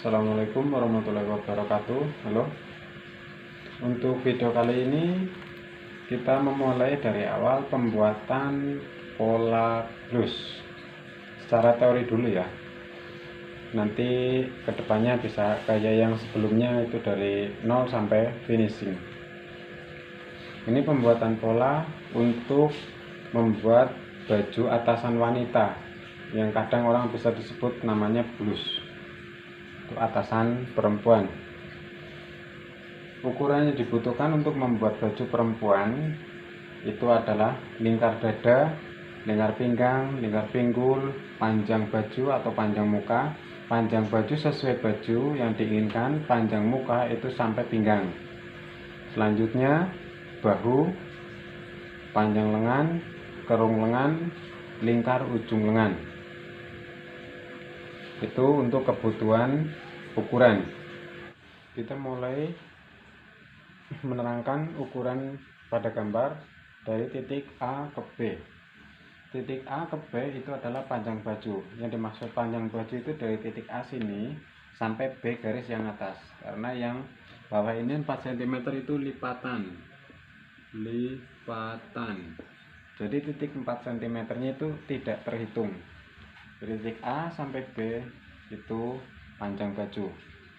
Assalamualaikum warahmatullahi wabarakatuh. Halo. Untuk video kali ini kita memulai dari awal pembuatan pola blues secara teori dulu ya. Nanti kedepannya bisa kayak yang sebelumnya, itu dari 0 sampai finishing. Ini pembuatan pola untuk membuat baju atasan wanita yang kadang orang bisa disebut namanya blues, untuk atasan perempuan. Ukuran yang dibutuhkan untuk membuat baju perempuan itu adalah lingkar dada, lingkar pinggang, lingkar pinggul, panjang baju atau panjang muka. Panjang baju sesuai baju yang diinginkan, panjang muka itu sampai pinggang. Selanjutnya bahu, panjang lengan, kerung lengan, lingkar ujung lengan. Itu untuk kebutuhan ukuran. Kita mulai menerangkan ukuran pada gambar dari titik A ke B. Titik A ke B itu adalah panjang baju. Yang dimaksud panjang baju itu dari titik A sini sampai B garis yang atas. Karena yang bawah ini 4 cm itu lipatan. Jadi titik 4 cm nya itu tidak terhitung. Dari titik A sampai B itu panjang baju.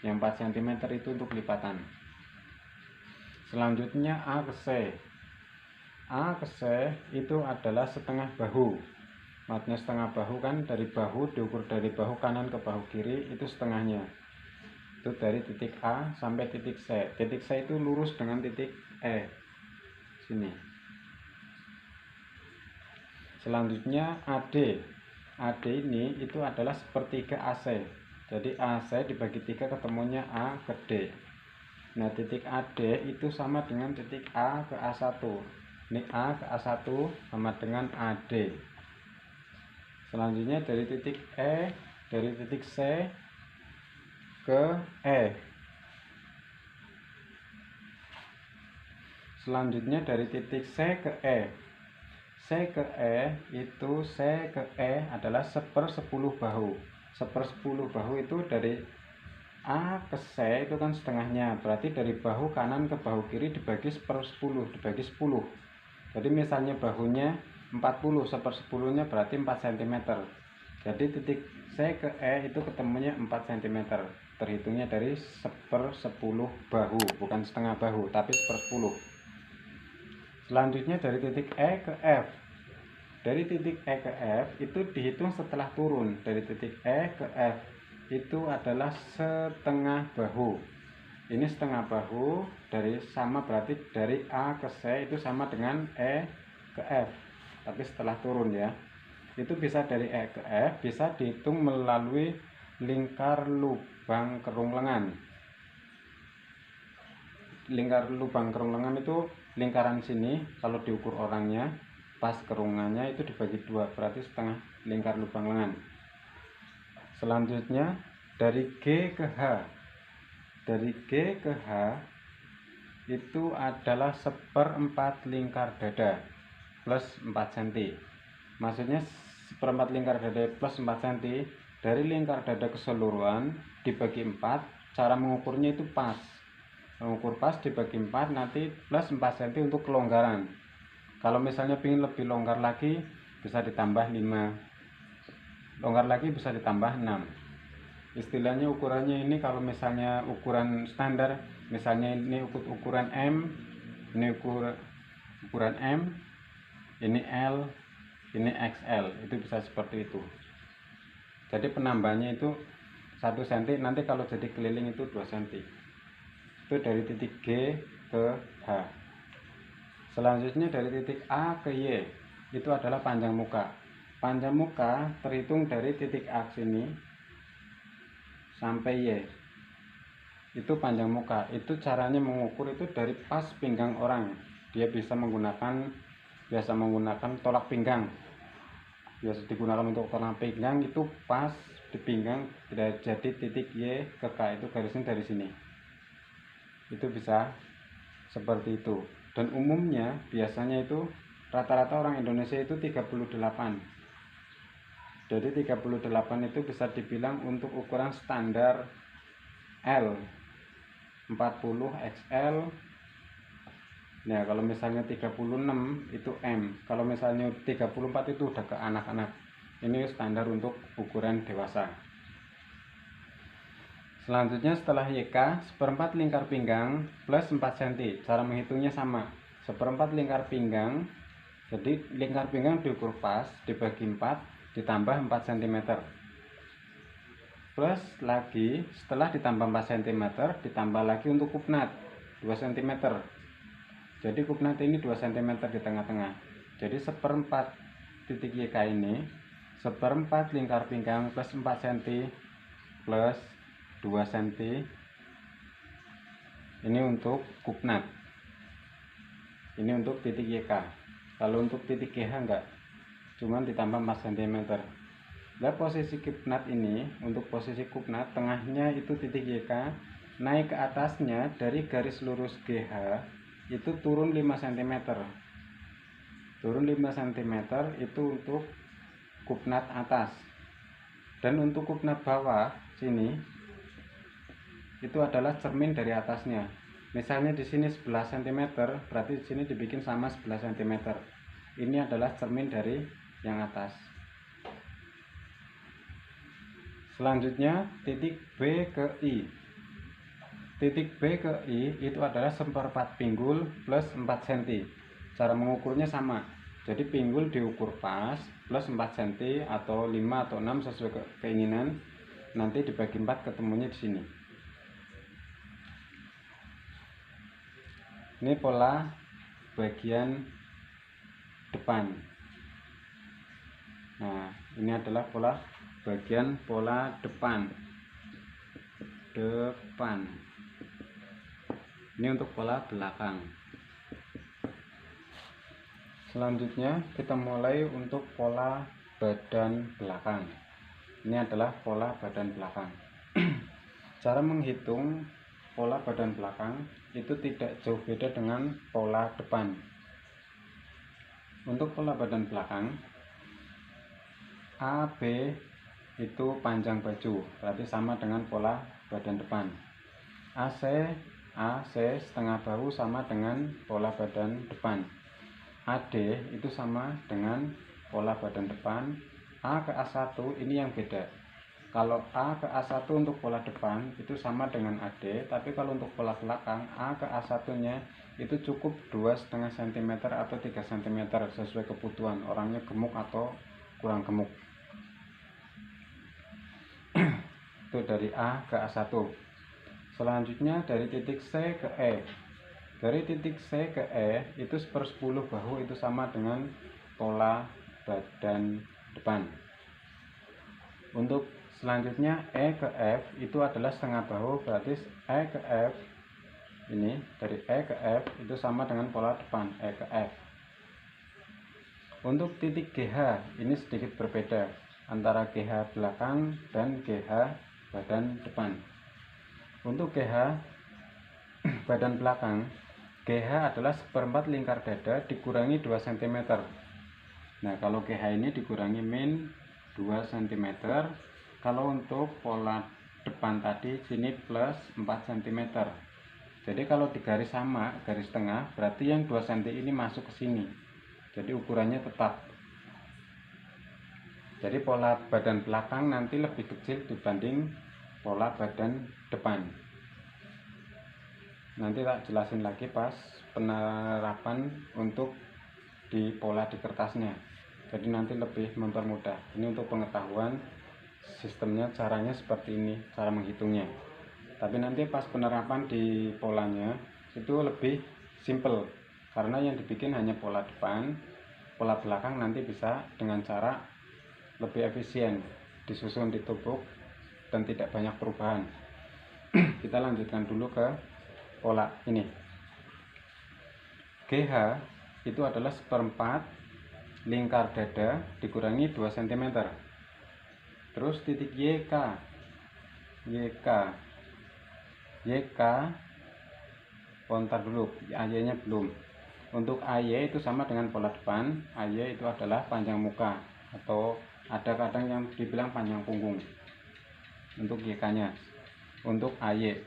Yang 4 cm itu untuk lipatan. Selanjutnya A ke C. A ke C itu adalah setengah bahu. Maksudnya setengah bahu kan, dari bahu diukur dari bahu kanan ke bahu kiri itu setengahnya. Itu dari titik A sampai titik C. Titik C itu lurus dengan titik E sini. Selanjutnya AD. AD ini itu adalah sepertiga AC. Jadi AC dibagi 3 ketemunya A ke D. Nah, titik AD itu sama dengan titik A ke A1. Ini A ke A1 sama dengan AD. Selanjutnya dari titik E, dari titik C ke E. Selanjutnya dari titik C ke E. C ke E itu C ke E adalah 1/10 bahu. 1/10 bahu itu dari A ke C itu kan setengahnya, berarti dari bahu kanan ke bahu kiri dibagi 1/10, dibagi 10. Jadi misalnya bahunya 40, 1/10 nya berarti 4 cm. Jadi titik C ke E itu ketemunya 4 cm. Terhitungnya dari 1/10 bahu, bukan setengah bahu, tapi 1/10. Selanjutnya dari titik E ke F. Dari titik E ke F itu dihitung setelah turun. Dari titik E ke F itu adalah setengah bahu. Ini setengah bahu, dari sama berarti dari A ke C itu sama dengan E ke F, tapi setelah turun ya. Itu bisa dari E ke F, bisa dihitung melalui lingkar lubang kerung lengan. Lingkar lubang kerung lengan itu lingkaran sini, kalau diukur orangnya pas kerungannya itu dibagi 2, berarti setengah lingkar lubang lengan. Selanjutnya dari G ke H. Dari G ke H itu adalah 1/4 lingkar dada plus 4 cm. Maksudnya 1/4 lingkar dada plus 4 cm. Dari lingkar dada keseluruhan dibagi 4. Cara mengukurnya itu pas. Mengukur pas dibagi 4, nanti plus 4 cm untuk kelonggaran. Kalau misalnya ingin lebih longgar lagi bisa ditambah 5. Longgar lagi bisa ditambah 6. Istilahnya ukurannya ini, kalau misalnya ukuran standar, misalnya ini ukuran M, ini ukuran M, ini L, ini XL, itu bisa seperti itu. Jadi penambahannya itu 1 cm, nanti kalau jadi keliling itu 2 cm. Itu dari titik G ke H. Selanjutnya dari titik A ke Y, itu adalah panjang muka. Panjang muka terhitung dari titik A sini sampai Y. Itu panjang muka. Itu caranya mengukur itu dari pas pinggang orang. Dia biasa menggunakan tolak pinggang. Biasa digunakan untuk tolak pinggang, itu pas di pinggang, jadi titik Y ke K itu garisnya dari sini. Itu bisa seperti itu. Dan umumnya biasanya itu rata-rata orang Indonesia itu 38. Jadi 38 itu bisa dibilang untuk ukuran standar L, 40 XL. Nah, kalau misalnya 36 itu M. Kalau misalnya 34 itu udah ke anak-anak. Ini standar untuk ukuran dewasa. Selanjutnya setelah YK, seperempat lingkar pinggang plus 4 cm. Cara menghitungnya sama. Seperempat lingkar pinggang, jadi lingkar pinggang diukur pas, dibagi 4, ditambah 4 cm. Plus lagi, setelah ditambah 4 cm, ditambah lagi untuk kupnat 2 cm. Jadi kupnat ini 2 cm di tengah-tengah. Jadi seperempat titik YK ini, seperempat lingkar pinggang plus 4 cm plus 2 cm, ini untuk kupnat, ini untuk titik YK. Kalau untuk titik GH enggak, cuman ditambah 4 cm. Nah, posisi kupnat ini, untuk posisi kupnat tengahnya itu titik YK, naik ke atasnya dari garis lurus GH itu turun 5 cm, turun 5 cm itu untuk kupnat atas. Dan untuk kupnat bawah sini itu adalah cermin dari atasnya. Misalnya di sini 11 cm, berarti di sini dibikin sama 11 cm. Ini adalah cermin dari yang atas. Selanjutnya titik B ke I. Titik B ke I itu adalah seperempat pinggul plus 4 cm. Cara mengukurnya sama. Jadi pinggul diukur pas plus 4 cm atau 5 atau 6 sesuai keinginan. Nanti dibagi 4 ketemunya di sini. Ini pola bagian depan. Nah, ini adalah pola depan. Ini untuk pola belakang. Selanjutnya kita mulai untuk pola badan belakang. Ini adalah pola badan belakang. Cara menghitung pola badan belakang itu tidak jauh beda dengan pola depan. Untuk pola badan belakang, AB itu panjang baju, berarti sama dengan pola badan depan. AC setengah bahu sama dengan pola badan depan. AD itu sama dengan pola badan depan. A ke A1 ini yang beda. Kalau A ke A1 untuk pola depan itu sama dengan AD, tapi kalau untuk pola belakang A ke A1 nya itu cukup 2,5 cm atau 3 cm sesuai kebutuhan orangnya gemuk atau kurang gemuk. Itu dari A ke A1. Selanjutnya dari titik C ke E. Dari titik C ke E itu 1/10 bahu itu sama dengan pola badan depan. Untuk selanjutnya E ke F itu adalah setengah bahu, berarti E ke F ini dari E ke F itu sama dengan pola depan E ke F. Untuk titik GH ini sedikit berbeda antara GH belakang dan GH badan depan. Untuk GH badan belakang, GH adalah seperempat lingkar dada dikurangi 2 cm. Nah, kalau GH ini dikurangi min 2 cm. Kalau untuk pola depan tadi sini plus 4 cm. Jadi kalau di garis sama, garis tengah, berarti yang 2 cm ini masuk ke sini. Jadi ukurannya tetap. Jadi pola badan belakang nanti lebih kecil dibanding pola badan depan. Nanti tak jelasin lagi pas penerapan untuk di pola di kertasnya. Jadi nanti lebih mempermudah. Ini untuk pengetahuan sistemnya, caranya seperti ini, cara menghitungnya. Tapi nanti pas penerapan di polanya itu lebih simple, karena yang dibikin hanya pola depan. Pola belakang nanti bisa dengan cara lebih efisien, disusun, ditumpuk, dan tidak banyak perubahan. Kita lanjutkan dulu ke pola ini. GH itu adalah seperempat lingkar dada dikurangi 2 cm. Terus titik YK kontar dulu, AY nya belum. Untuk AY itu sama dengan pola depan. AY itu adalah panjang muka, atau ada kadang yang dibilang panjang punggung untuk YK nya. untuk AY.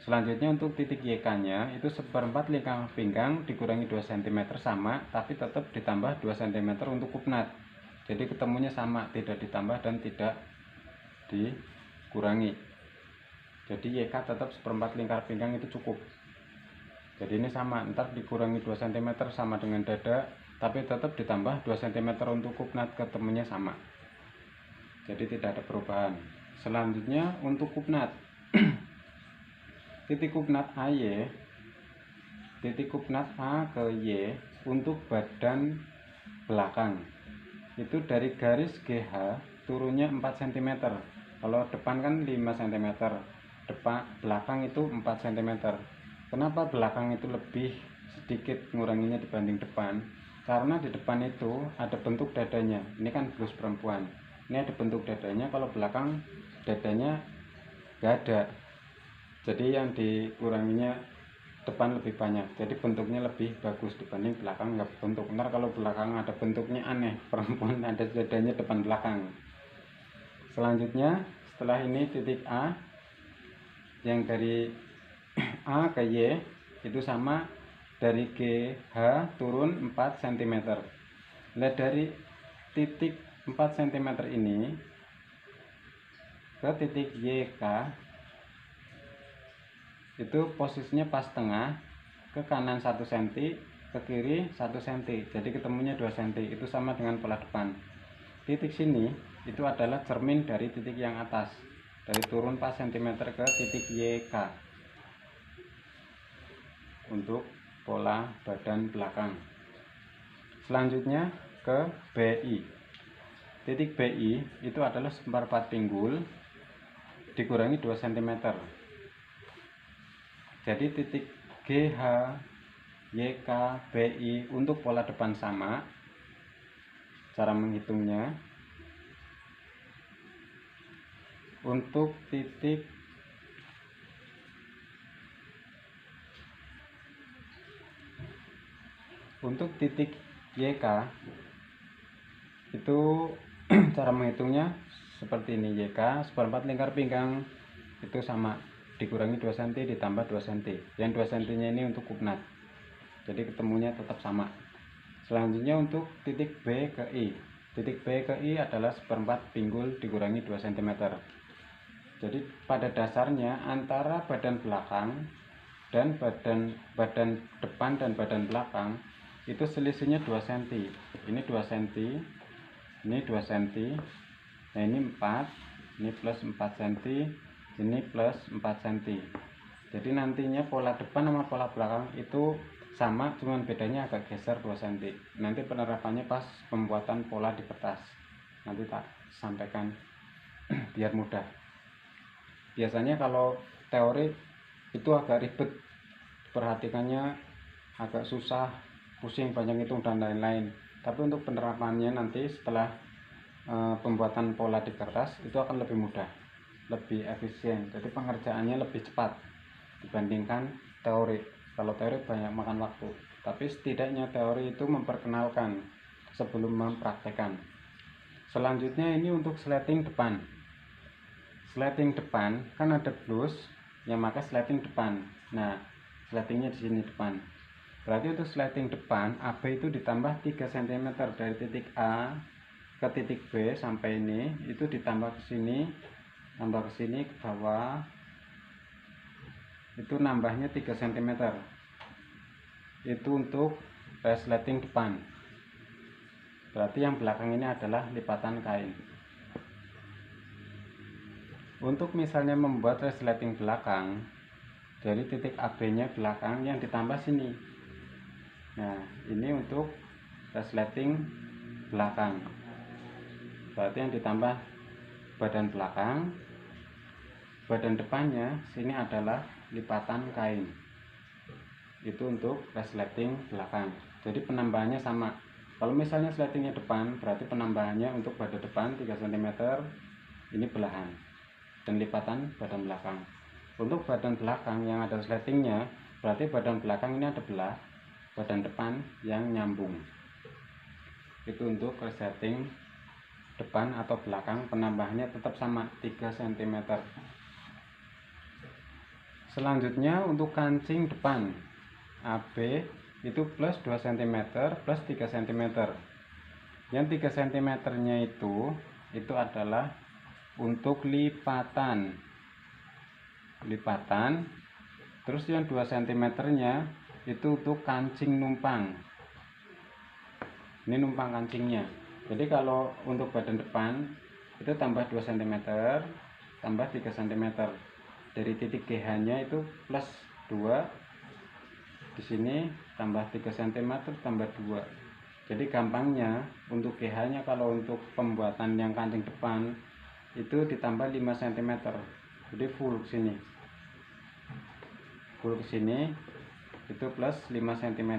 Selanjutnya untuk titik YK nya itu 1/4 lingkar pinggang dikurangi 2 cm sama, tapi tetap ditambah 2 cm untuk kupnat. Jadi ketemunya sama, tidak ditambah dan tidak dikurangi. Jadi YK tetap 1/4 lingkar pinggang itu cukup. Jadi ini sama, ntar dikurangi 2 cm sama dengan dada, tapi tetap ditambah 2 cm untuk kupnat, ketemunya sama. Jadi tidak ada perubahan. Selanjutnya untuk kupnat. Titik kupnat AY, titik kupnat A ke Y untuk badan belakang itu dari garis GH turunnya 4 cm. Kalau depan kan 5 cm, depan belakang itu 4 cm. Kenapa belakang itu lebih sedikit nguranginya dibanding depan? Karena di depan itu ada bentuk dadanya. Ini kan blus perempuan, ini ada bentuk dadanya. Kalau belakang dadanya gak ada, jadi yang dikuranginya depan lebih banyak, jadi bentuknya lebih bagus dibanding belakang nggak bentuk. Ntar kalau belakang ada bentuknya aneh, perempuan ada dadanya depan belakang. Selanjutnya setelah ini titik A yang dari A ke Y itu sama, dari GH turun 4 cm. Nah dari titik 4 cm ini ke titik YK itu posisinya pas tengah, ke kanan 1 cm, ke kiri 1 cm, jadi ketemunya 2 cm. Itu sama dengan pola depan. Titik sini itu adalah cermin dari titik yang atas, dari turun 4 cm ke titik YK untuk pola badan belakang. Selanjutnya ke BI. Titik BI itu adalah 1/4 pinggul dikurangi 2 cm. Jadi titik GH, YK, BI untuk pola depan sama. Cara menghitungnya, untuk titik YK itu cara menghitungnya seperti ini. YK 1/4 lingkar pinggang itu sama, dikurangi 2 cm ditambah 2 cm. Yang 2 cm nya ini untuk kupnat, jadi ketemunya tetap sama. Selanjutnya untuk titik B ke I. Titik B ke I adalah 1/4 pinggul dikurangi 2 cm. Jadi pada dasarnya antara badan belakang dan badan depan dan badan belakang itu selisihnya 2 cm. Ini 2 cm, ini 2 cm. Nah ini 4, ini plus 4 cm, ini plus 4 cm. Jadi nantinya pola depan sama pola belakang itu sama, cuman bedanya agak geser 2 cm. Nanti penerapannya pas pembuatan pola di kertas, nanti tak sampaikan biar mudah. Biasanya kalau teori itu agak ribet, perhatikannya agak susah, pusing, banyak hitung dan lain-lain. Tapi untuk penerapannya nanti setelah pembuatan pola di kertas itu akan lebih mudah, lebih efisien. Jadi pengerjaannya lebih cepat dibandingkan teori. Kalau teori banyak makan waktu, tapi setidaknya teori itu memperkenalkan sebelum mempraktekkan. Selanjutnya ini untuk slating depan. Slating depan kan ada blus yang maka slating depan. Nah slatingnya di sini depan. Berarti untuk slating depan AB itu ditambah 3 cm dari titik A ke titik B sampai ini, itu ditambah ke sini, tambah ke sini ke bawah, itu nambahnya 3 cm. Itu untuk resleting depan. Berarti yang belakang ini adalah lipatan kain. Untuk misalnya membuat resleting belakang, dari titik AB nya belakang yang ditambah sini. Nah ini untuk resleting belakang, berarti yang ditambah badan belakang, badan depannya sini adalah lipatan kain. Itu untuk resleting belakang. Jadi penambahannya sama. Kalau misalnya slatingnya depan, berarti penambahannya untuk badan depan 3 cm, ini belahan dan lipatan badan belakang. Untuk badan belakang yang ada slatingnya, berarti badan belakang ini ada belah, badan depan yang nyambung. Itu untuk resleting depan atau belakang, penambahannya tetap sama 3 cm. Selanjutnya untuk kancing depan AB itu plus 2 cm plus 3 cm. Yang 3 cm nya itu adalah untuk lipatan. Terus yang 2 cm nya itu untuk kancing numpang. Ini numpang kancingnya. Jadi kalau untuk badan depan itu tambah 2 cm tambah 3 cm. Dari titik GH nya itu plus 2, di sini tambah 3 cm tambah 2. Jadi gampangnya untuk GH nya kalau untuk pembuatan yang kancing depan itu ditambah 5 cm. Jadi full ke sini itu plus 5 cm.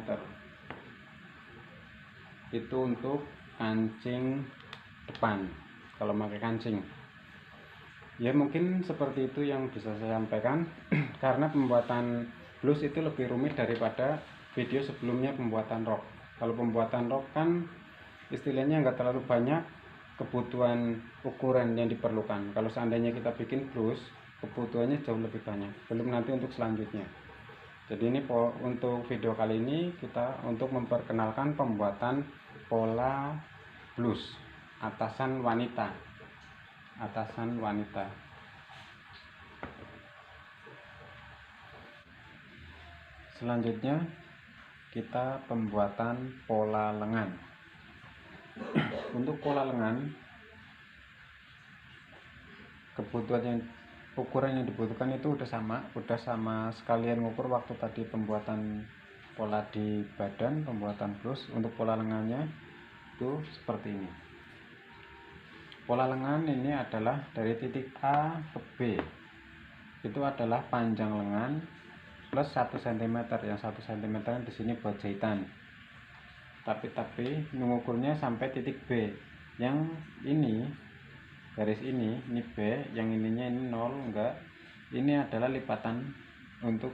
Itu untuk kancing depan kalau pakai kancing. Ya mungkin seperti itu yang bisa saya sampaikan. Karena pembuatan blus itu lebih rumit daripada video sebelumnya pembuatan rok. Kalau pembuatan rok kan istilahnya nggak terlalu banyak kebutuhan ukuran yang diperlukan. Kalau seandainya kita bikin blus, kebutuhannya jauh lebih banyak. Belum nanti untuk selanjutnya. Jadi ini untuk video kali ini kita untuk memperkenalkan pembuatan pola blus atasan wanita. Selanjutnya kita pembuatan pola lengan. Untuk pola lengan, ukuran yang dibutuhkan itu udah sama sekalian ngukur waktu tadi pembuatan pola di badan, pembuatan blus. Untuk pola lengannya itu seperti ini. Pola lengan ini adalah dari titik A ke B itu adalah panjang lengan plus 1 cm. Yang 1 cm di sini buat jahitan. Tapi mengukurnya sampai titik B. Yang ini garis ini B, yang ininya ini 0 enggak. Ini adalah lipatan untuk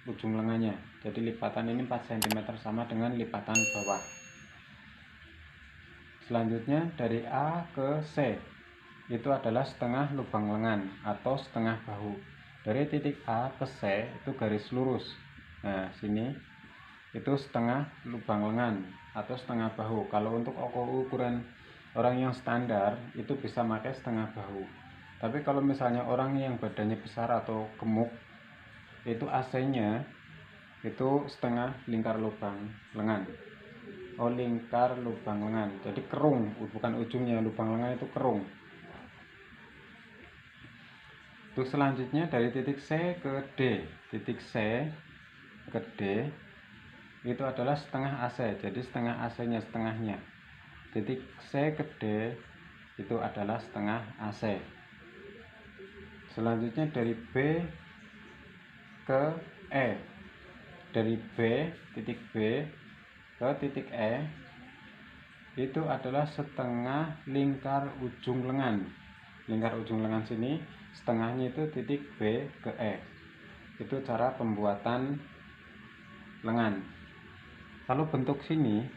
ujung lengannya. Jadi lipatan ini 4 cm sama dengan lipatan bawah. Selanjutnya dari A ke C itu adalah setengah lubang lengan atau setengah bahu. Dari titik A ke C itu garis lurus. Nah sini itu setengah lubang lengan atau setengah bahu. Kalau untuk ukuran orang yang standar itu bisa pakai setengah bahu. Tapi kalau misalnya orang yang badannya besar atau gemuk, itu AC nya itu setengah lingkar lubang lengan. Lingkar lubang lengan, jadi kerung, bukan ujungnya. Lubang lengan itu kerung. Untuk selanjutnya dari titik C ke D, titik C ke D itu adalah setengah AC. Jadi setengah AC nya setengahnya. Titik C ke D itu adalah setengah AC. Selanjutnya dari B ke E, dari titik B ke titik E itu adalah setengah lingkar ujung lengan. Lingkar ujung lengan sini setengahnya itu titik B ke E. Itu cara pembuatan lengan. Kalau bentuk sini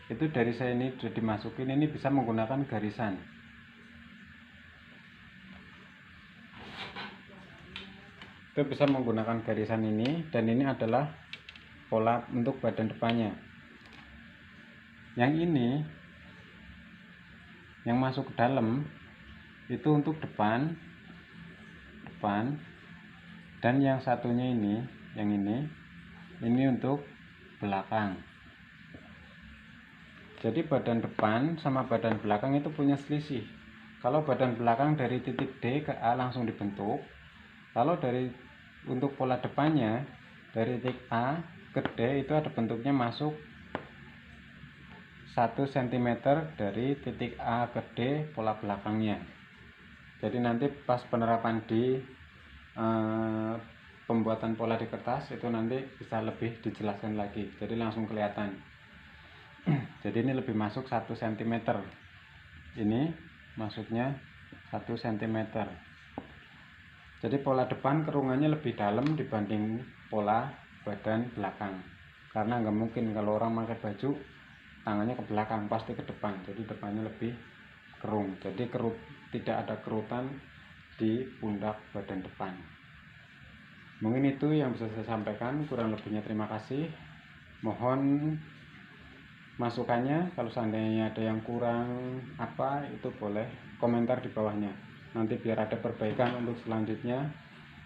itu dari saya ini sudah dimasukin, ini bisa menggunakan garisan. Itu bisa menggunakan garisan ini, dan ini adalah pola untuk badan depannya. Yang ini yang masuk ke dalam itu untuk depan, dan yang satunya ini, yang ini untuk belakang. Jadi badan depan sama badan belakang itu punya selisih. Kalau badan belakang dari titik D ke A langsung dibentuk. Kalau untuk pola depannya dari titik A ke D itu ada bentuknya masuk 1 cm dari titik A ke D pola belakangnya. Jadi nanti pas penerapan di pembuatan pola di kertas itu nanti bisa lebih dijelaskan lagi. Jadi langsung kelihatan. Jadi ini lebih masuk 1 cm. Ini masuknya 1 cm. Jadi pola depan kerungannya lebih dalam dibanding pola badan belakang. Karena nggak mungkin kalau orang pakai baju tangannya ke belakang, pasti ke depan. Jadi depannya lebih kerung. Jadi tidak ada kerutan di pundak badan depan. Mungkin itu yang bisa saya sampaikan, kurang lebihnya terima kasih. Mohon masukannya, kalau seandainya ada yang kurang apa, itu boleh komentar di bawahnya. Nanti biar ada perbaikan untuk selanjutnya,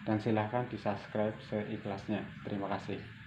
dan silahkan di subscribe seikhlasnya. Terima kasih.